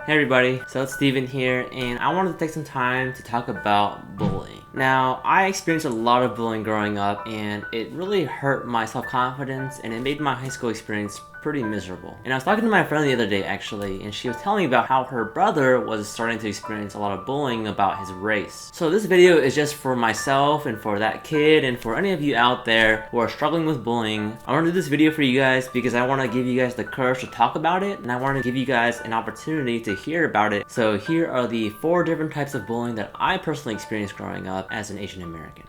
Hey everybody, so it's Steven here, and I wanted to take some time to talk about bullying. Now, I experienced a lot of bullying growing up, and it really hurt my self-confidence, and it made my high school experience pretty miserable. And I was talking to my friend the other day actually, and she was telling me about how her brother was starting to experience a lot of bullying about his race. So this video is just for myself and for that kid and for any of you out there who are struggling with bullying. I want to do this video for you guys because I want to give you guys the courage to talk about it, and I want to give you guys an opportunity to hear about it. So here are the 4 different types of bullying that I personally experienced growing up as an Asian American.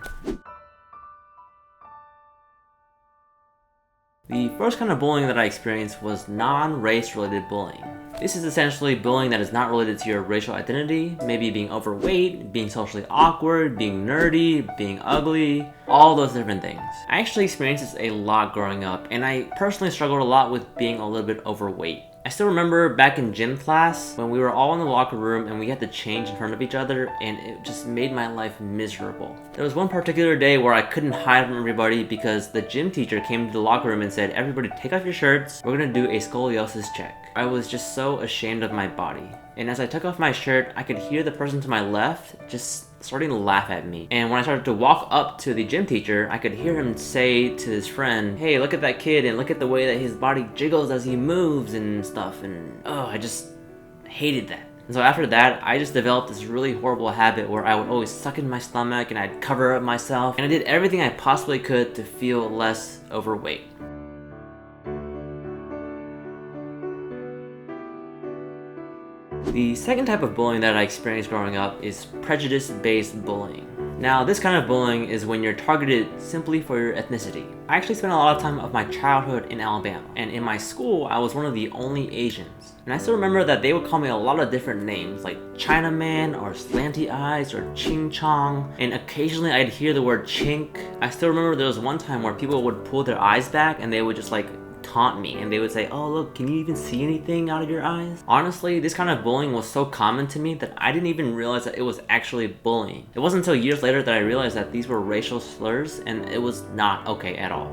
The first kind of bullying that I experienced was non-race related bullying. This is essentially bullying that is not related to your racial identity, maybe being overweight, being socially awkward, being nerdy, being ugly, all those different things. I actually experienced this a lot growing up, and I personally struggled a lot with being a little bit overweight. I still remember back in gym class when we were all in the locker room and we had to change in front of each other, and it just made my life miserable. There was one particular day where I couldn't hide from everybody because the gym teacher came to the locker room and said, "Everybody take off your shirts, we're gonna do a scoliosis check." I was just so ashamed of my body. And as I took off my shirt, I could hear the person to my left just starting to laugh at me. And when I started to walk up to the gym teacher, I could hear him say to his friend, "Hey, look at that kid and look at the way that his body jiggles as he moves and stuff." And I just hated that. And so after that, I just developed this really horrible habit where I would always suck in my stomach and I'd cover up myself. And I did everything I possibly could to feel less overweight. The second type of bullying that I experienced growing up is prejudice-based bullying. Now, this kind of bullying is when you're targeted simply for your ethnicity. I actually spent a lot of time of my childhood in Alabama, and in my school, I was one of the only Asians. And I still remember that they would call me a lot of different names, like Chinaman, or Slanty Eyes, or Ching Chong, and occasionally I'd hear the word chink. I still remember there was one time where people would pull their eyes back and they would just taunt me, and they would say, "Oh look, can you even see anything out of your eyes?" Honestly, this kind of bullying was so common to me that I didn't even realize that it was actually bullying. It wasn't until years later that I realized that these were racial slurs and it was not okay at all.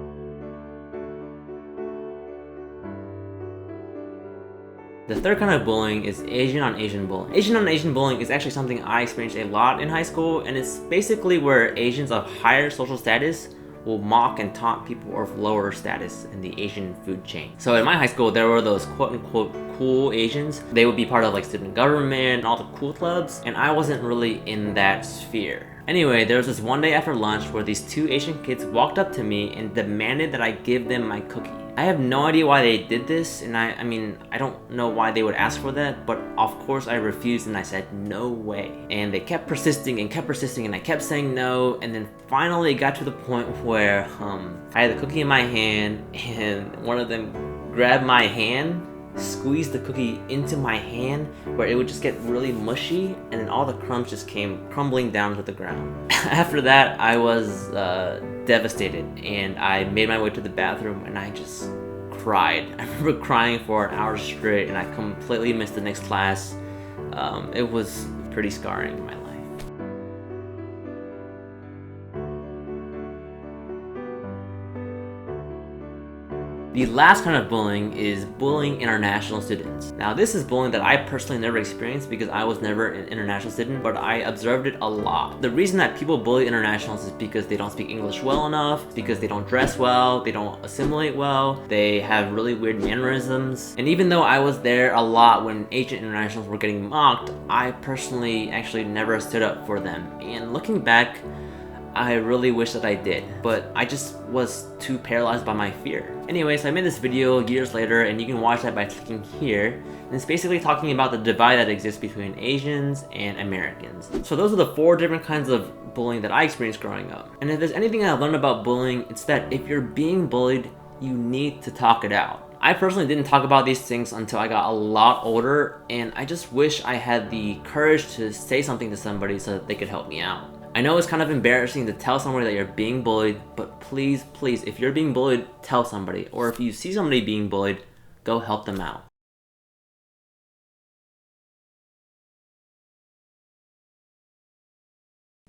The third kind of bullying is Asian on Asian bullying. Asian on Asian bullying is actually something I experienced a lot in high school, and it's basically where Asians of higher social status will mock and taunt people of lower status in the Asian food chain. So in my high school, there were those quote-unquote cool Asians. They would be part of student government and all the cool clubs, and I wasn't really in that sphere. Anyway, there was this one day after lunch where these 2 Asian kids walked up to me and demanded that I give them my cookie. I have no idea why they did this, and I mean, I don't know why they would ask for that, but of course I refused and I said, "No way." And they kept persisting and I kept saying no, and then finally it got to the point where I had the cookie in my hand, and one of them grabbed my hand, squeezed the cookie into my hand where it would just get really mushy, and then all the crumbs just came crumbling down to the ground. After that, I was devastated, and I made my way to the bathroom and I just cried. I remember crying for an hour straight, and I completely missed the next class. It was pretty scarring in my life. The last kind of bullying is bullying international students. Now, this is bullying that I personally never experienced because I was never an international student, but I observed it a lot. The reason that people bully internationals is because they don't speak English well enough, because they don't dress well, they don't assimilate well, they have really weird mannerisms. And even though I was there a lot when Asian internationals were getting mocked, I personally actually never stood up for them. And looking back, I really wish that I did, but I just was too paralyzed by my fear. Anyways, I made this video years later, and you can watch that by clicking here. And it's basically talking about the divide that exists between Asians and Americans. So those are the 4 different kinds of bullying that I experienced growing up. And if there's anything I've learned about bullying, it's that if you're being bullied, you need to talk it out. I personally didn't talk about these things until I got a lot older, and I just wish I had the courage to say something to somebody so that they could help me out. I know it's kind of embarrassing to tell somebody that you're being bullied, but please, if you're being bullied, tell somebody. Or if you see somebody being bullied, go help them out.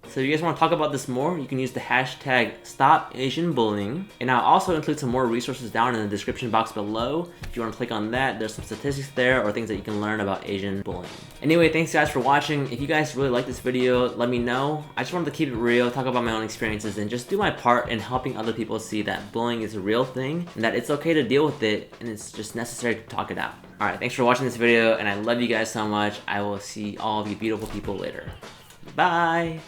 So if you guys want to talk about this more, you can use the hashtag #StopAsianBullying. And I'll also include some more resources down in the description box below. If you want to click on that, there's some statistics there or things that you can learn about Asian bullying. Anyway, thanks guys for watching. If you guys really like this video, let me know. I just wanted to keep it real, talk about my own experiences, and just do my part in helping other people see that bullying is a real thing and that it's okay to deal with it and it's just necessary to talk it out. Alright, thanks for watching this video and I love you guys so much. I will see all of you beautiful people later. Bye!